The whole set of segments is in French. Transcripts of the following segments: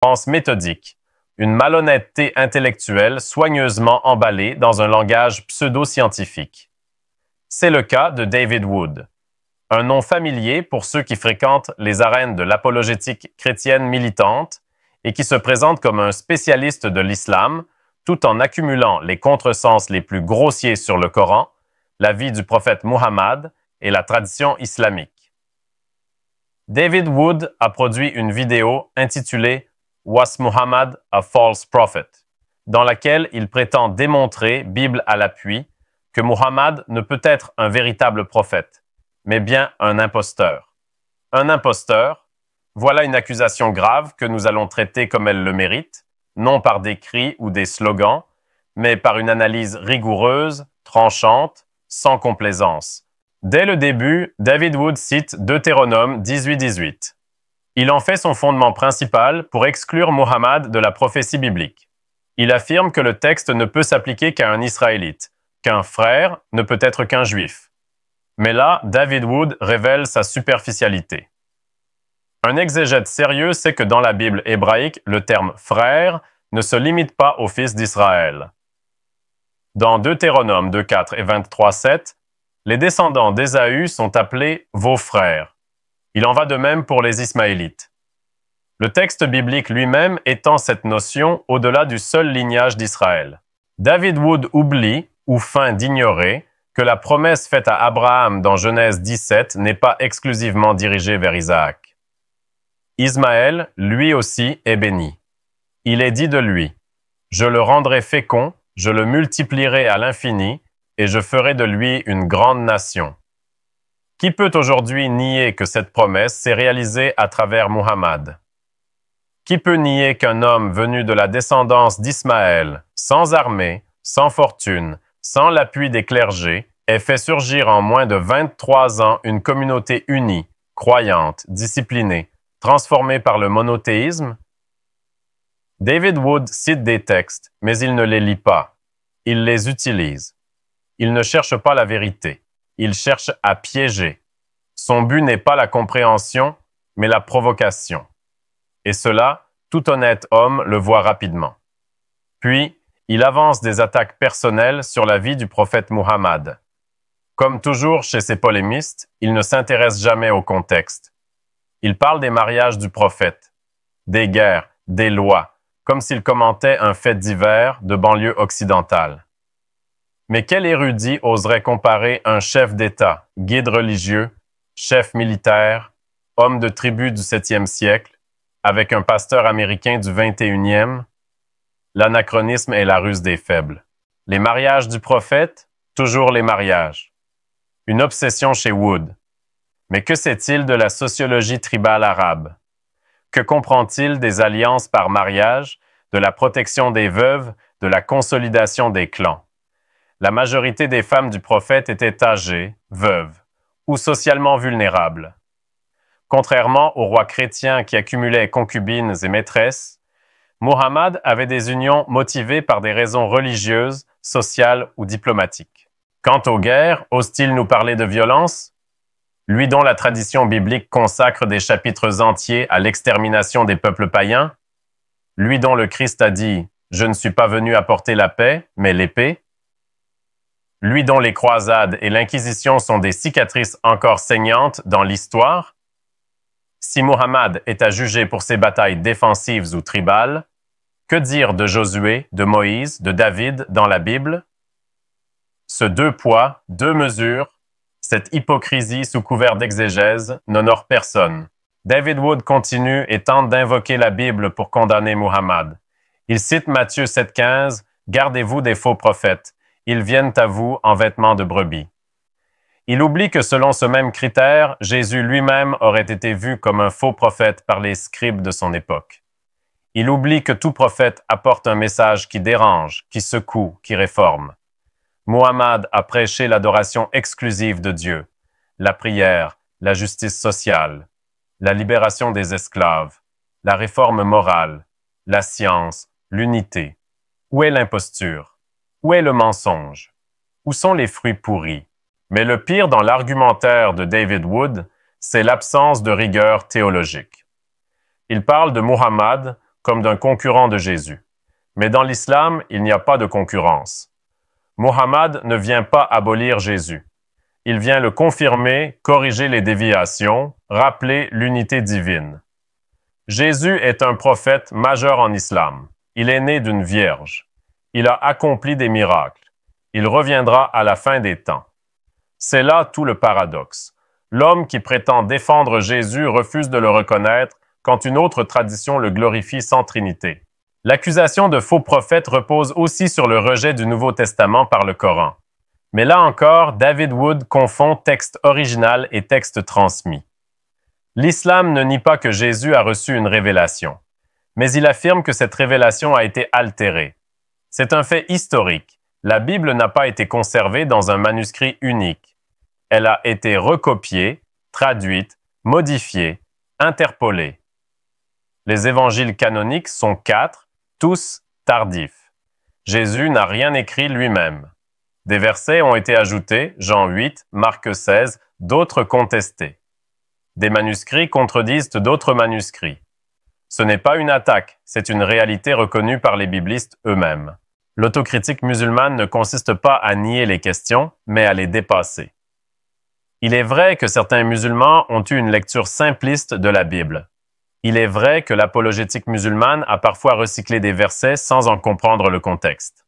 pense méthodique, une malhonnêteté intellectuelle soigneusement emballée dans un langage pseudo-scientifique. C'est le cas de David Wood, un nom familier pour ceux qui fréquentent les arènes de l'apologétique chrétienne militante et qui se présente comme un spécialiste de l'islam, tout en accumulant les contresens les plus grossiers sur le Coran, la vie du prophète Muhammad et la tradition islamique. David Wood a produit une vidéo intitulée « Was Muhammad a false prophet ?», dans laquelle il prétend démontrer, Bible à l'appui, que Muhammad ne peut être un véritable prophète, mais bien un imposteur. Un imposteur, voilà une accusation grave que nous allons traiter comme elle le mérite, non par des cris ou des slogans, mais par une analyse rigoureuse, tranchante, sans complaisance. Dès le début, David Wood cite Deutéronome 18-18. Il en fait son fondement principal pour exclure Muhammad de la prophétie biblique. Il affirme que le texte ne peut s'appliquer qu'à un Israélite, qu'un frère ne peut être qu'un juif. Mais là, David Wood révèle sa superficialité. Un exégète sérieux sait que dans la Bible hébraïque, le terme « frère » ne se limite pas aux fils d'Israël. Dans Deutéronome 2.4 et 23.7, les descendants d'Ésaü sont appelés « vos frères ». Il en va de même pour les Ismaélites. Le texte biblique lui-même étend cette notion au-delà du seul lignage d'Israël. David Wood oublie, ou feint d'ignorer, que la promesse faite à Abraham dans Genèse 17 n'est pas exclusivement dirigée vers Isaac. Ismaël, lui aussi, est béni. Il est dit de lui, « Je le rendrai fécond, je le multiplierai à l'infini, et je ferai de lui une grande nation. » Qui peut aujourd'hui nier que cette promesse s'est réalisée à travers Muhammad? Qui peut nier qu'un homme venu de la descendance d'Ismaël, sans armée, sans fortune, sans l'appui des clergés, ait fait surgir en moins de 23 ans une communauté unie, croyante, disciplinée, transformée par le monothéisme? David Wood cite des textes, mais il ne les lit pas. Il les utilise. Il ne cherche pas la vérité. Il cherche à piéger. Son but n'est pas la compréhension, mais la provocation. Et cela, tout honnête homme le voit rapidement. Puis, il avance des attaques personnelles sur la vie du prophète Muhammad. Comme toujours chez ces polémistes, il ne s'intéresse jamais au contexte. Il parle des mariages du prophète, des guerres, des lois, comme s'il commentait un fait divers de banlieue occidentale. Mais quel érudit oserait comparer un chef d'État, guide religieux, chef militaire, homme de tribu du 7e siècle, avec un pasteur américain du 21e? L'anachronisme est la ruse des faibles. Les mariages du prophète, toujours les mariages. Une obsession chez Wood. Mais que sait-il de la sociologie tribale arabe? Que comprend-il des alliances par mariage, de la protection des veuves, de la consolidation des clans? La majorité des femmes du prophète étaient âgées, veuves, ou socialement vulnérables. Contrairement aux rois chrétiens qui accumulaient concubines et maîtresses, Muhammad avait des unions motivées par des raisons religieuses, sociales ou diplomatiques. Quant aux guerres, ose-t-il nous parler de violence? Lui dont la tradition biblique consacre des chapitres entiers à l'extermination des peuples païens? Lui dont le Christ a dit « Je ne suis pas venu apporter la paix, mais l'épée » ? Lui dont les croisades et l'Inquisition sont des cicatrices encore saignantes dans l'histoire? Si Muhammad est à juger pour ses batailles défensives ou tribales, que dire de Josué, de Moïse, de David dans la Bible? Ce deux poids, deux mesures, cette hypocrisie sous couvert d'exégèse n'honore personne. David Wood continue et tente d'invoquer la Bible pour condamner Muhammad. Il cite Matthieu 7,15 « Gardez-vous des faux prophètes. Ils viennent à vous en vêtements de brebis. » Il oublie que selon ce même critère, Jésus lui-même aurait été vu comme un faux prophète par les scribes de son époque. Il oublie que tout prophète apporte un message qui dérange, qui secoue, qui réforme. Muhammad a prêché l'adoration exclusive de Dieu, la prière, la justice sociale, la libération des esclaves, la réforme morale, la science, l'unité. Où est l'imposture? Où est le mensonge? Où sont les fruits pourris? Mais le pire dans l'argumentaire de David Wood, c'est l'absence de rigueur théologique. Il parle de Muhammad comme d'un concurrent de Jésus. Mais dans l'islam, il n'y a pas de concurrence. Muhammad ne vient pas abolir Jésus. Il vient le confirmer, corriger les déviations, rappeler l'unité divine. Jésus est un prophète majeur en islam. Il est né d'une vierge. Il a accompli des miracles. Il reviendra à la fin des temps. C'est là tout le paradoxe. L'homme qui prétend défendre Jésus refuse de le reconnaître quand une autre tradition le glorifie sans Trinité. L'accusation de faux prophète repose aussi sur le rejet du Nouveau Testament par le Coran. Mais là encore, David Wood confond texte original et texte transmis. L'islam ne nie pas que Jésus a reçu une révélation, mais il affirme que cette révélation a été altérée. C'est un fait historique. La Bible n'a pas été conservée dans un manuscrit unique. Elle a été recopiée, traduite, modifiée, interpolée. Les évangiles canoniques sont 4, tous tardifs. Jésus n'a rien écrit lui-même. Des versets ont été ajoutés, Jean 8, Marc 16, d'autres contestés. Des manuscrits contredisent d'autres manuscrits. Ce n'est pas une attaque, c'est une réalité reconnue par les biblistes eux-mêmes. L'autocritique musulmane ne consiste pas à nier les questions, mais à les dépasser. Il est vrai que certains musulmans ont eu une lecture simpliste de la Bible. Il est vrai que l'apologétique musulmane a parfois recyclé des versets sans en comprendre le contexte.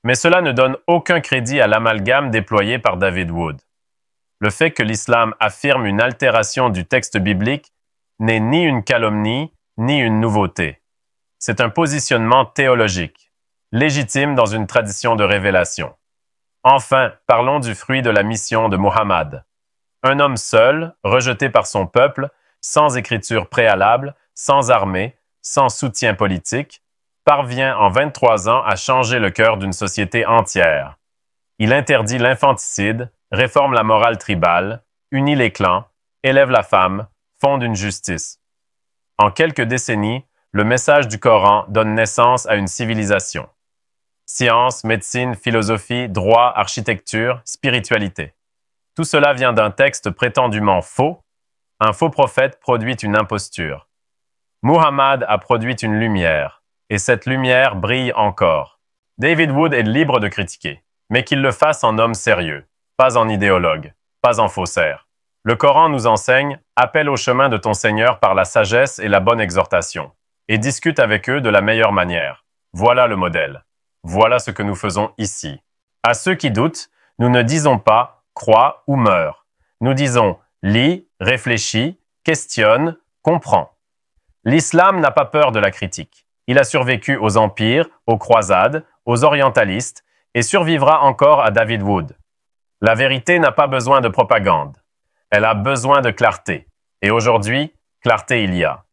Mais cela ne donne aucun crédit à l'amalgame déployé par David Wood. Le fait que l'islam affirme une altération du texte biblique n'est ni une calomnie, ni une nouveauté. C'est un positionnement théologique, légitime dans une tradition de révélation. Enfin, parlons du fruit de la mission de Muhammad. Un homme seul, rejeté par son peuple, sans écriture préalable, sans armée, sans soutien politique, parvient en 23 ans à changer le cœur d'une société entière. Il interdit l'infanticide, réforme la morale tribale, unit les clans, élève la femme, fonde une justice. En quelques décennies, le message du Coran donne naissance à une civilisation. Science, médecine, philosophie, droit, architecture, spiritualité. Tout cela vient d'un texte prétendument faux. Un faux prophète produit une imposture. Muhammad a produit une lumière, et cette lumière brille encore. David Wood est libre de critiquer, mais qu'il le fasse en homme sérieux, pas en idéologue, pas en faussaire. Le Coran nous enseigne « Appelle au chemin de ton Seigneur par la sagesse et la bonne exhortation, et discute avec eux de la meilleure manière. Voilà le modèle. Voilà ce que nous faisons ici. À ceux qui doutent, nous ne disons pas « crois ou meurs ». Nous disons « lis, réfléchis, questionne, comprends ». L'islam n'a pas peur de la critique. Il a survécu aux empires, aux croisades, aux orientalistes, et survivra encore à David Wood. La vérité n'a pas besoin de propagande. Elle a besoin de clarté. Et aujourd'hui, clarté il y a.